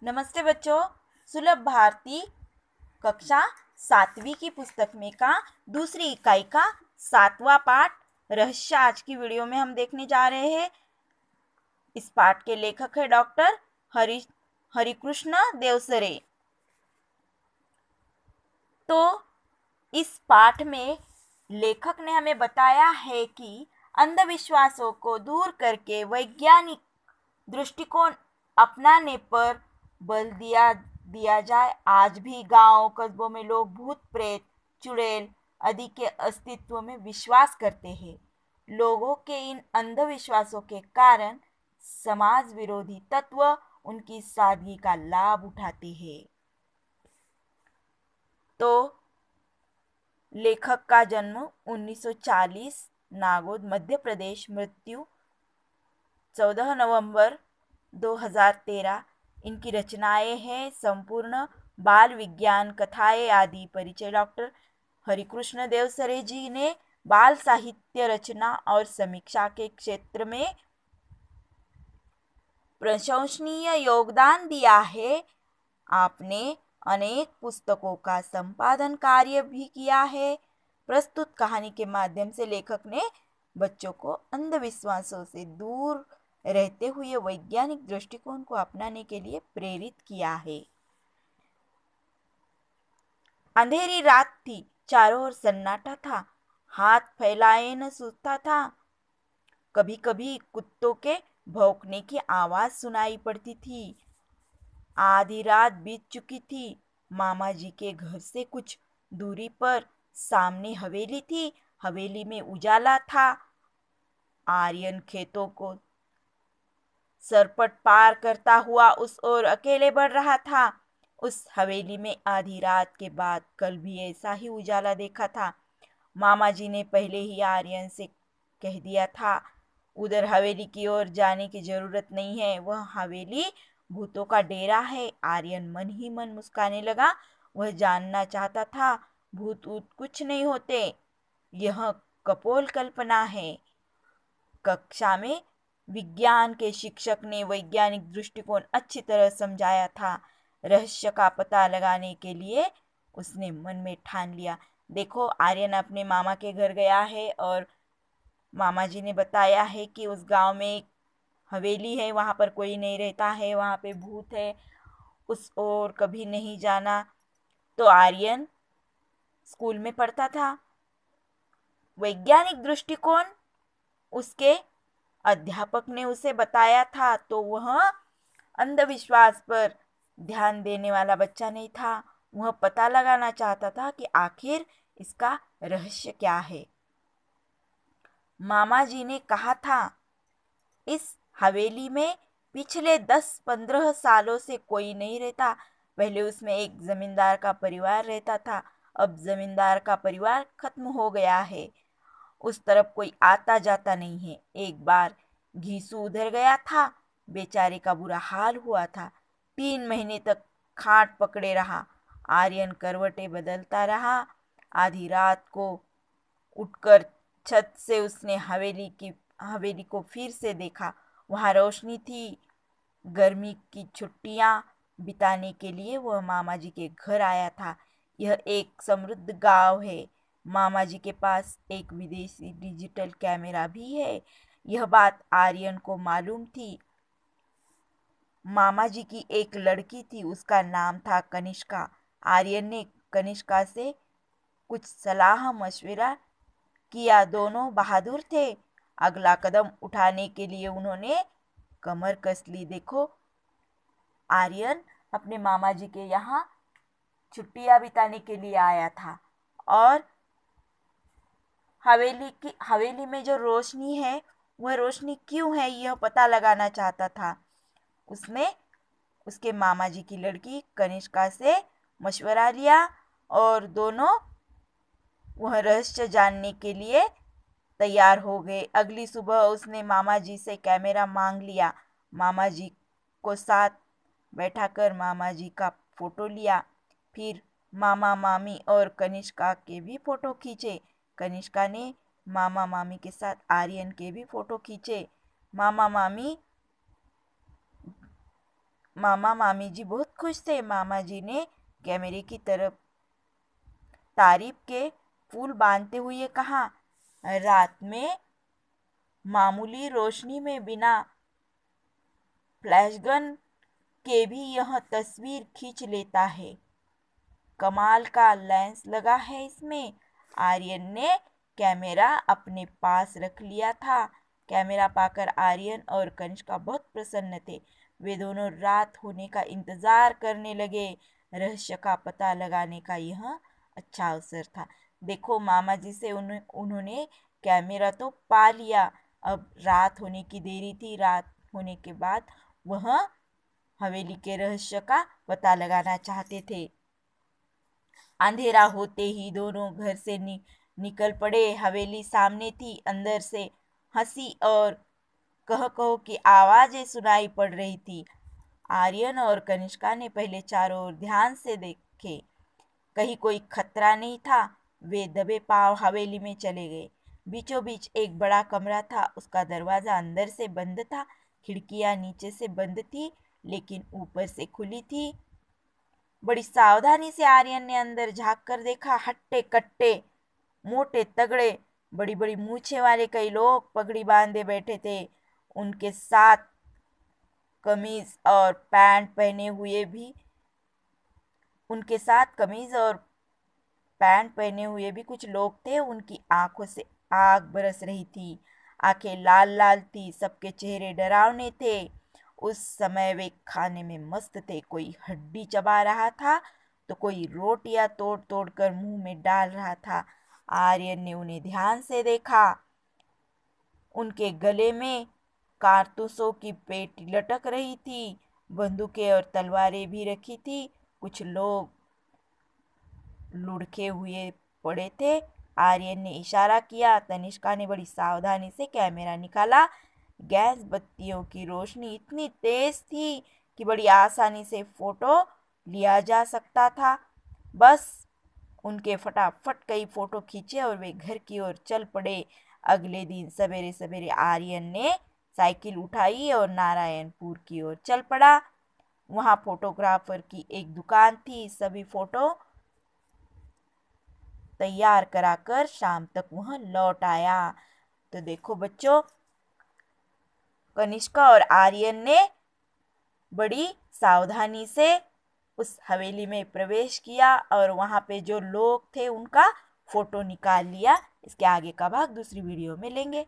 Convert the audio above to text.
नमस्ते बच्चों। सुलभ भारती कक्षा 7वीं की पुस्तक में का दूसरी इकाई का 7वां पाठ रहस्य आज की वीडियो में हम देखने जा रहे हैं। इस पाठ के लेखक है डॉक्टर हरिकृष्ण देवसरे। तो इस पाठ में लेखक ने हमें बताया है कि अंधविश्वासों को दूर करके वैज्ञानिक दृष्टिकोण अपनाने पर बल दिया जाए। आज भी गांव कस्बों में लोग भूत प्रेत चुड़ैल आदि के अस्तित्व में विश्वास करते हैं। लोगों के इन अंधविश्वासों के कारण समाज विरोधी तत्व उनकी सादगी का लाभ उठाते हैं। तो लेखक का जन्म 1940 नागौद मध्य प्रदेश, मृत्यु 14 नवंबर 2013। इनकी रचनाएं हैं संपूर्ण बाल विज्ञान कथाएं आदि। परिचय। डॉक्टर हरिकृष्ण देवसरे जी ने बाल साहित्य रचना और समीक्षा के क्षेत्र में प्रशंसनीय योगदान दिया है। आपने अनेक पुस्तकों का संपादन कार्य भी किया है। प्रस्तुत कहानी के माध्यम से लेखक ने बच्चों को अंधविश्वासों से दूर रहते हुए वैज्ञानिक दृष्टिकोण को अपनाने के लिए प्रेरित किया है। अंधेरी रात थी, चारों ओर सन्नाटा था, हाथ फैलाए न सूझता था। कभी कभी कुत्तों के भौंकने की आवाज सुनाई पड़ती थी। आधी रात बीत चुकी थी। मामा जी के घर से कुछ दूरी पर सामने हवेली थी। हवेली में उजाला था। आर्यन खेतों को सरपट पार करता हुआ उस ओर अकेले बढ़ रहा था। उस हवेली में आधी रात के बाद कल भी ऐसा ही उजाला देखा था। मामा जी ने पहले ही आर्यन से कह दिया था, उधर हवेली की ओर जाने की जरूरत नहीं है, वह हवेली भूतों का डेरा है। आर्यन मन ही मन मुस्कुराने लगा। वह जानना चाहता था भूत ऊत कुछ नहीं होते, यह कपोल कल्पना है। कक्षा में विज्ञान के शिक्षक ने वैज्ञानिक दृष्टिकोण अच्छी तरह समझाया था। रहस्य का पता लगाने के लिए उसने मन में ठान लिया। देखो, आर्यन अपने मामा के घर गया है और मामा जी ने बताया है कि उस गांव में एक हवेली है, वहां पर कोई नहीं रहता है, वहां पे भूत है, उस ओर कभी नहीं जाना। तो आर्यन स्कूल में पढ़ता था। वैज्ञानिक दृष्टिकोण उसके अध्यापक ने उसे बताया था, तो वह अंधविश्वास पर ध्यान देने वाला बच्चा नहीं था। वह पता लगाना चाहता था कि आखिर इसका रहस्य क्या है। मामा जी ने कहा था, इस हवेली में पिछले 10-15 सालों से कोई नहीं रहता। पहले उसमें एक जमींदार का परिवार रहता था, अब जमींदार का परिवार खत्म हो गया है। उस तरफ कोई आता जाता नहीं है। एक बार घीसू उधर गया था, बेचारे का बुरा हाल हुआ था। 3 महीने तक खाट पकड़े रहा। आर्यन करवटें बदलता रहा। आधी रात को उठकर छत से उसने हवेली को फिर से देखा। वहां रोशनी थी। गर्मी की छुट्टियां बिताने के लिए वह मामा जी के घर आया था। यह एक समृद्ध गांव है। मामा जी के पास एक विदेशी डिजिटल कैमरा भी है। यह बात आर्यन को मालूम थी। मामा जी की एक लड़की थी, उसका नाम था कनिष्का। आर्यन ने कनिष्का से कुछ सलाह मशविरा किया। दोनों बहादुर थे। अगला कदम उठाने के लिए उन्होंने कमर कस ली। देखो, आर्यन अपने मामा जी के यहाँ छुट्टियां बिताने के लिए आया था और हवेली में जो रोशनी है, वह रोशनी क्यों है, यह पता लगाना चाहता था। उसने उसके मामा जी की लड़की कनिष्का से मशवरा लिया और दोनों वह रहस्य जानने के लिए तैयार हो गए। अगली सुबह उसने मामा जी से कैमरा मांग लिया। मामा जी को साथ बैठाकर मामा जी का फोटो लिया। फिर मामा मामी और कनिष्का के भी फोटो खींचे। कनिष्का ने मामा मामी के साथ आर्यन के भी फोटो खींचे। मामा मामी जी बहुत खुश थे। मामा जी ने कैमरे की तरफ तारीफ के फूल बांधते हुए कहा, रात में मामूली रोशनी में बिना फ्लैशगन के भी यह तस्वीर खींच लेता है। कमाल का लेंस लगा है इसमें। आर्यन ने कैमरा अपने पास रख लिया था। कैमरा पाकर आर्यन और कनिष्का बहुत प्रसन्न थे। वे दोनों रात होने का इंतजार करने लगे। रहस्य का पता लगाने का यह अच्छा अवसर था। देखो, मामा जी से उन्होंने कैमरा तो पा लिया। अब रात होने की देरी थी। रात होने के बाद वह हवेली के रहस्य का पता लगाना चाहते थे। अंधेरा होते ही दोनों घर से निकल पड़े। हवेली सामने थी। अंदर से हंसी और कह कहो की आवाजें सुनाई पड़ रही थी। आर्यन और कनिष्का ने पहले चारों ओर ध्यान से देखे, कहीं कोई खतरा नहीं था। वे दबे पांव हवेली में चले गए। बीचों बीच एक बड़ा कमरा था। उसका दरवाजा अंदर से बंद था। खिड़कियां नीचे से बंद थी, लेकिन ऊपर से खुली थी। बड़ी सावधानी से आर्यन ने अंदर झांक कर देखा। हट्टे कट्टे, मोटे तगड़े, बड़ी बड़ी मूछें वाले कई लोग पगड़ी बांधे बैठे थे। उनके साथ कमीज और पैंट पहने हुए भी उनके साथ कमीज और पैंट पहने हुए भी कुछ लोग थे। उनकी आंखों से आग बरस रही थी। आंखें लाल लाल थी। सबके चेहरे डरावने थे। उस समय वे खाने में मस्त थे। कोई हड्डी चबा रहा था तो कोई रोटियां तोड़ तोड़ कर मुंह में डाल रहा था। आर्यन ने उन्हें ध्यान से देखा। उनके गले में कारतूसों की पेटी लटक रही थी। बंदूकें और तलवारें भी रखी थी। कुछ लोग लुढ़के हुए पड़े थे। आर्यन ने इशारा किया। तनिष्का ने बड़ी सावधानी से कैमरा निकाला। गैस बत्तियों की रोशनी इतनी तेज थी कि बड़ी आसानी से फोटो लिया जा सकता था। बस उनके फटाफट कई फोटो खींचे और वे घर की ओर चल पड़े। अगले दिन सवेरे सवेरे आर्यन ने साइकिल उठाई और नारायणपुर की ओर चल पड़ा। वहां फोटोग्राफर की एक दुकान थी। सभी फोटो तैयार कराकर शाम तक वह लौट आया। तो देखो बच्चों, कनिष्का और आर्यन ने बड़ी सावधानी से उस हवेली में प्रवेश किया और वहां पे जो लोग थे उनका फोटो निकाल लिया। इसके आगे का भाग दूसरी वीडियो में लेंगे।